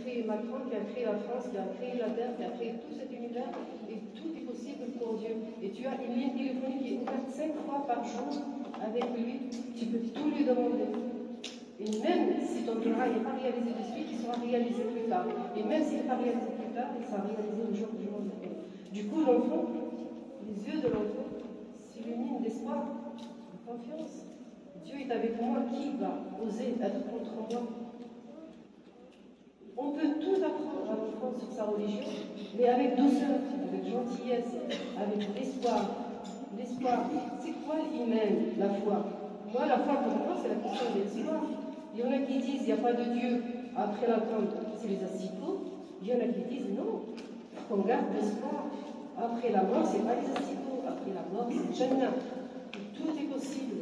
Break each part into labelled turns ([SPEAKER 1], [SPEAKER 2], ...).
[SPEAKER 1] créé Macron, qui a créé la France, qui a créé la Terre, qui a créé tout cet univers, et tout est possible pour Dieu. Et tu as une ligne téléphonique qui est ouverte 5 fois par jour avec lui, tu peux tout lui demander. Et même si ton dua n'est pas réalisé de suite, il sera réalisé plus tard. Et même s'il n'est pas réalisé plus tard, il sera réalisé le jour du lendemain. Du coup, l'enfant, les yeux de l'enfant s'illuminent d'espoir, de confiance. Dieu est avec moi, qui va oser être contre moi? On peut tout apprendre à l'enfant sur sa religion, mais avec douceur, avec gentillesse, avec l'espoir. L'espoir, c'est quoi l'iman, la foi? Moi, la foi pour moi, c'est la question de l'espoir. Il y en a qui disent qu'il n'y a pas de Dieu après la tombe, c'est les asticots. Il y en a qui disent non, qu'on garde l'espoir. Après la mort, c'est pas les asticots. Après la mort, c'est le Jannah. Tout est possible.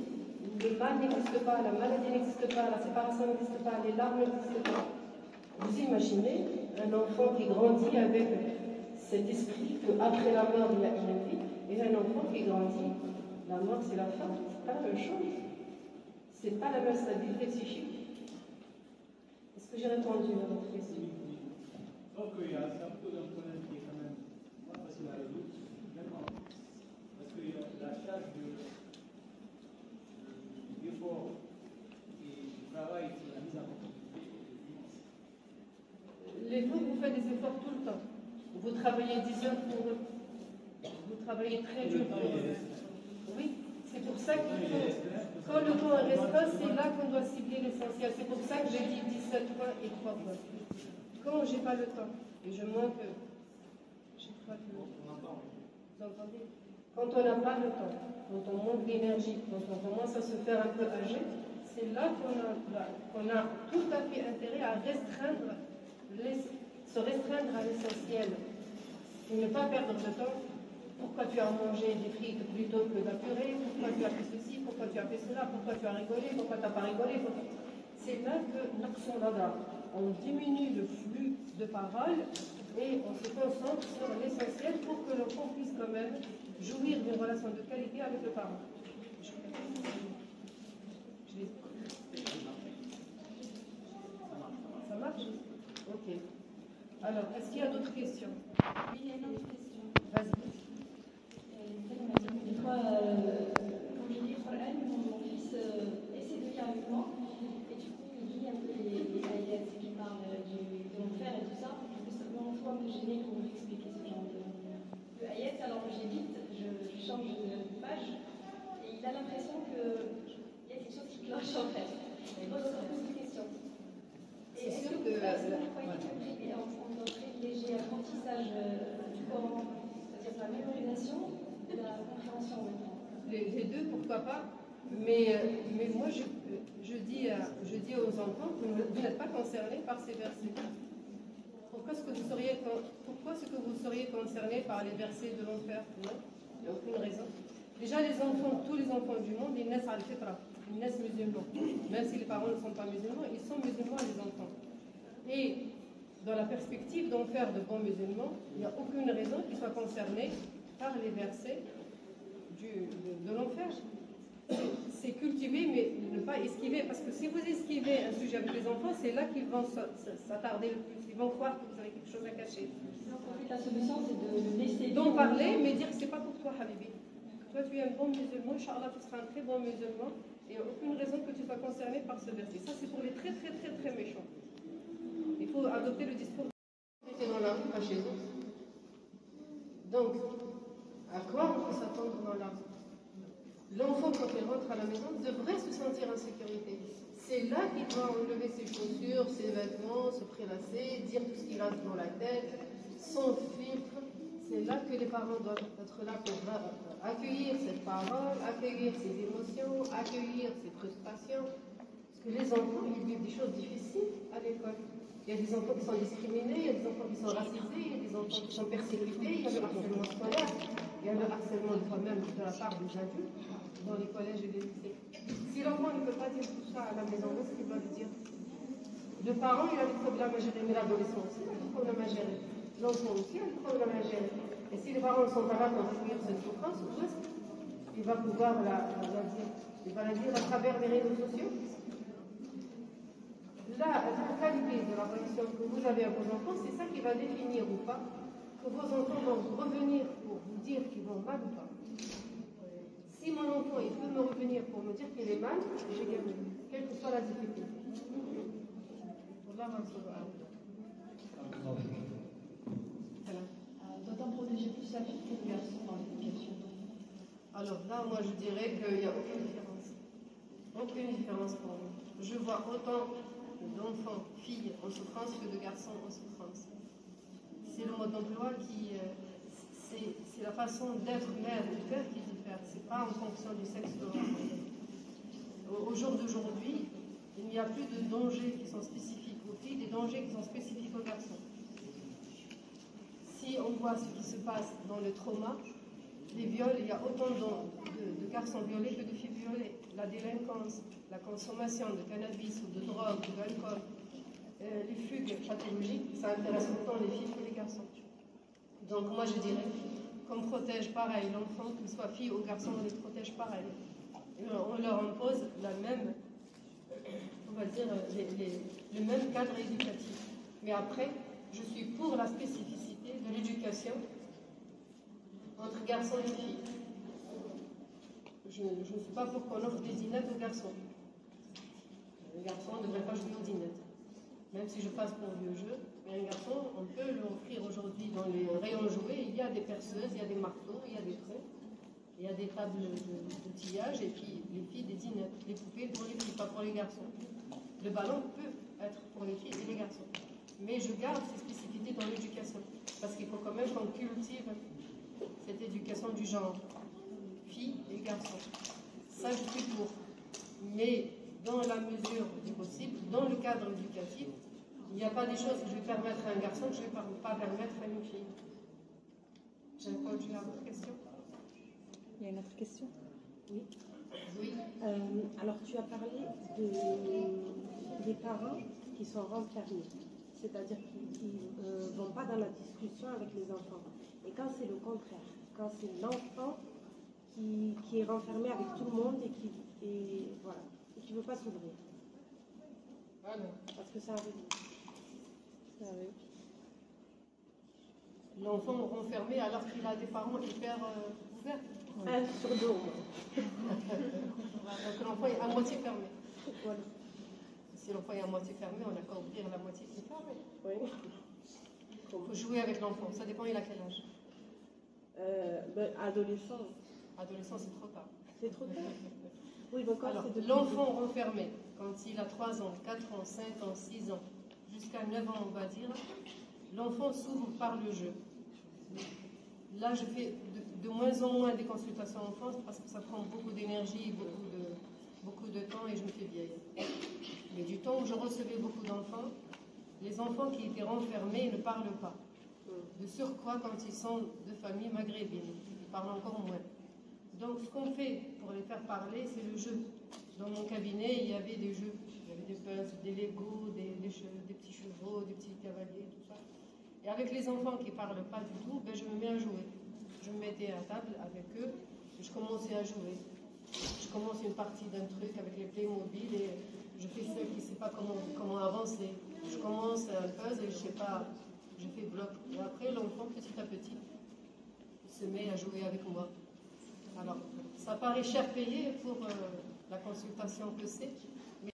[SPEAKER 1] Le mal n'existe pas, la maladie n'existe pas, la séparation n'existe pas, les larmes n'existent pas. Vous imaginez un enfant qui grandit avec cet esprit qu'après la mort, il y a une vie, et un enfant qui grandit, la mort c'est la fin, c'est pas la même chose. C'est pas la même stabilité psychique. Est-ce que j'ai répondu à votre question?
[SPEAKER 2] Donc il y a un peu d'un problème qui est quand même pas facile à résoudre, vraiment. Parce que la charge de l'effort et du travail sur la mise en conformité est immense.
[SPEAKER 1] L'effort, vous faites des efforts tout le temps. Vous travaillez 10 heures pour eux. Vous travaillez très dur pour eux. Oui, c'est pour ça qu'il faut. Quand le temps est restreint, c'est là qu'on doit cibler l'essentiel. C'est pour ça que j'ai dit 17 points et 3 points. Quand j'ai pas le temps, et je manque. J'ai pas le temps. Vous entendez? Quand on n'a pas le temps, quand on manque d'énergie, quand on commence à se faire un peu âgé, c'est là qu'on a tout à fait intérêt à se restreindre à l'essentiel. Et ne pas perdre de temps. Pourquoi tu as mangé des frites plutôt que de la purée? Pourquoi tu as fait ceci? Pourquoi tu as fait cela? Pourquoi tu as rigolé? Pourquoi tu n'as pas rigolé? C'est là que on diminue le flux de paroles et on se concentre sur l'essentiel pour que l'enfant puisse quand même jouir d'une relation de qualité avec le parent. Ça marche? Ok. Alors, est-ce qu'il y a d'autres questions?
[SPEAKER 3] Oui, il y a une autre question.
[SPEAKER 1] Vas-y.
[SPEAKER 3] Des fois, quand je lis le Coran, mon fils essaie de lire avec moi, et du coup, il lit un peu les ayats qui parlent de l'enfer et tout ça. Du coup, ça peut en soi me gêner pour vous expliquer ce genre de ayats. Alors, j'évite, je change de page, et il a l'impression qu'il y a quelque chose qui cloche en fait. Et moi, ça pose une question. Et est-ce que vous croyez qu'on doit privilégier l'apprentissage du Coran, c'est-à-dire la mémorisation, de la compréhension maintenant?
[SPEAKER 1] Les deux, pourquoi pas. Mais moi, je dis aux enfants que vous n'êtes pas concernés par ces versets. Pourquoi est-ce que vous seriez concernés par les versets de l'enfer? Non, il n'y a aucune raison. Déjà, tous les enfants du monde, ils naissent al-fitra, ils naissent musulmans. Même si les parents ne sont pas musulmans, ils sont musulmans, les enfants. Et dans la perspective d'en faire de bons musulmans, il n'y a aucune raison qu'ils soient concernés par les versets de l'enfer. C'est cultiver, mais ne pas esquiver. Parce que si vous esquivez un sujet avec les enfants, c'est là qu'ils vont s'attarder le plus. Ils vont croire que vous avez quelque chose à cacher.
[SPEAKER 3] Donc en fait, la solution, c'est de laisser...
[SPEAKER 1] d'en parler, mais dire que c'est pas pour toi, Habibi. Toi, tu es un bon musulman, Inch'Allah, tu seras un très bon musulman, et il n'y a aucune raison que tu sois concerné par ce verset. Ça, c'est pour les très, très, très, très méchants. Il faut adopter le discours de dans la rue, pas chez eux. Donc, à quoi on peut s'attendre dans la rue? L'enfant, quand il rentre à la maison, devrait se sentir en sécurité. C'est là qu'il doit enlever ses chaussures, ses vêtements, se prélasser, dire tout ce qu'il a dans la tête, sans filtre. C'est là que les parents doivent être là pour accueillir cette parole, accueillir ses émotions, accueillir ses frustrations. Parce que les enfants, ils vivent des choses difficiles à l'école. Il y a des enfants qui sont discriminés, il y a des enfants qui sont racisés, il y a des enfants qui sont persécutés, il y a le harcèlement scolaire, il y a le harcèlement même de la part des adultes dans les collèges et les lycées. Si l'enfant ne peut pas dire tout ça à la maison, qu'est-ce qu'il va lui dire? Le parent, il a des problèmes à gérer, mais l'adolescent aussi, il a des problèmes à gérer. L'enfant aussi a des problèmes à gérer. Et si les parents ne sont pas là pour fuir cette souffrance, où est-ce qu'il va pouvoir la dire? Il va la dire à travers les réseaux sociaux. La qualité de la relation que vous vous avez à vos enfants, c'est ça qui va définir ou pas que vos enfants vont vous revenir pour vous dire qu'ils vont mal ou pas. Si mon enfant il peut me revenir pour me dire qu'il est mal, j'ai gagné, quelle que soit la difficulté. Voilà.
[SPEAKER 3] Doit-on protéger plus la fille que le garçon dans l'éducation?
[SPEAKER 1] Alors là, moi je dirais qu'il n'y a aucune différence. Aucune différence pour moi. Je vois autant d'enfants, filles en souffrance que de garçons en souffrance. C'est le mode d'emploi qui... c'est la façon d'être mère ou père qui diffère. Ce n'est pas en fonction du sexe de l'enfant. Au jour d'aujourd'hui, il n'y a plus de dangers qui sont spécifiques aux filles, des dangers qui sont spécifiques aux garçons. Si on voit ce qui se passe dans le trauma, les viols, il y a autant de garçons violés que de filles violées. La délinquance, la consommation de cannabis ou de drogue ou d'alcool, les fugues pathologiques, ça intéresse autant les filles que les garçons. Donc moi je dirais qu'on protège pareil l'enfant, qu'il soit fille ou garçon, on les protège pareil. Et on leur impose la même, on va dire, le même cadre éducatif. Mais après, je suis pour la spécificité de l'éducation entre garçons et filles. Je ne suis pas pour qu'on offre des dinettes aux garçons. Les garçons ne devraient pas jouer aux dinettes. Même si je passe pour vieux jeu, mais un garçon, on peut lui offrir aujourd'hui dans les rayons jouets, il y a des perceuses, il y a des marteaux, il y a des traits, il y a des tables d'outillage, et puis les filles des dinettes, les poupées pour les filles, pas pour les garçons. Le ballon peut être pour les filles et les garçons. Mais je garde ces spécificités dans l'éducation, parce qu'il faut quand même qu'on cultive cette éducation du genre, filles et garçons. Ça, je suis pour. Mais dans la mesure du possible, dans le cadre éducatif, il n'y a pas des choses que je vais permettre à un garçon que je ne vais pas permettre à une fille. J'ai répondu à votre question.
[SPEAKER 4] Il y a une autre question?
[SPEAKER 1] Oui. Oui.
[SPEAKER 4] Alors, tu as parlé des parents qui sont renfermés, c'est-à-dire qui ne vont pas dans la discussion avec les enfants. Et quand c'est le contraire, quand c'est l'enfant qui est renfermé avec tout le monde et qui ne veut pas s'ouvrir.
[SPEAKER 1] Ah non.
[SPEAKER 4] Parce que ça arrive. Ça arrive.
[SPEAKER 1] L'enfant renfermé alors qu'il a des parents hyper ouverts.
[SPEAKER 4] Un sur deux.
[SPEAKER 1] Donc l'enfant est à moitié fermé.
[SPEAKER 4] Voilà.
[SPEAKER 1] Si l'enfant est à moitié fermé, on n'a qu'à ouvrir la moitié qui est fermée.
[SPEAKER 4] Oui.
[SPEAKER 1] Il faut jouer avec l'enfant. Ça dépend, il a quel âge.
[SPEAKER 4] Adolescent.
[SPEAKER 1] Adolescent, c'est trop tard.
[SPEAKER 4] C'est trop tard. Oui, donc quand
[SPEAKER 1] alors,
[SPEAKER 4] c'est de
[SPEAKER 1] l'enfant renfermé, quand il a 3 ans, 4 ans, 5 ans, 6 ans, jusqu'à 9 ans, on va dire, l'enfant s'ouvre par le jeu. Là, je fais de moins en moins des consultations enfance parce que ça prend beaucoup d'énergie, beaucoup de temps et je me fais vieille. Mais du temps où je recevais beaucoup d'enfants, les enfants qui étaient renfermés ne parlent pas. De surcroît, quand ils sont de famille maghrébine, ils parlent encore moins. Donc, ce qu'on fait pour les faire parler, c'est le jeu. Dans mon cabinet, il y avait des jeux. Il y avait des pinces, des Legos, des petits chevaux, des petits cavaliers, tout ça. Et avec les enfants qui ne parlent pas du tout, je me mets à jouer. Je me mettais à table avec eux et je commençais à jouer. Je commence une partie d'un truc avec les Playmobil et je fais celle qui ne sait pas comment avancer. Je commence un puzzle et je ne sais pas, je fais bloc. Et après, l'enfant, petit à petit, se met à jouer avec moi. Alors, ça paraît cher payé pour la consultation que c'est. Mais...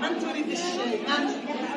[SPEAKER 5] من تريد الشيء؟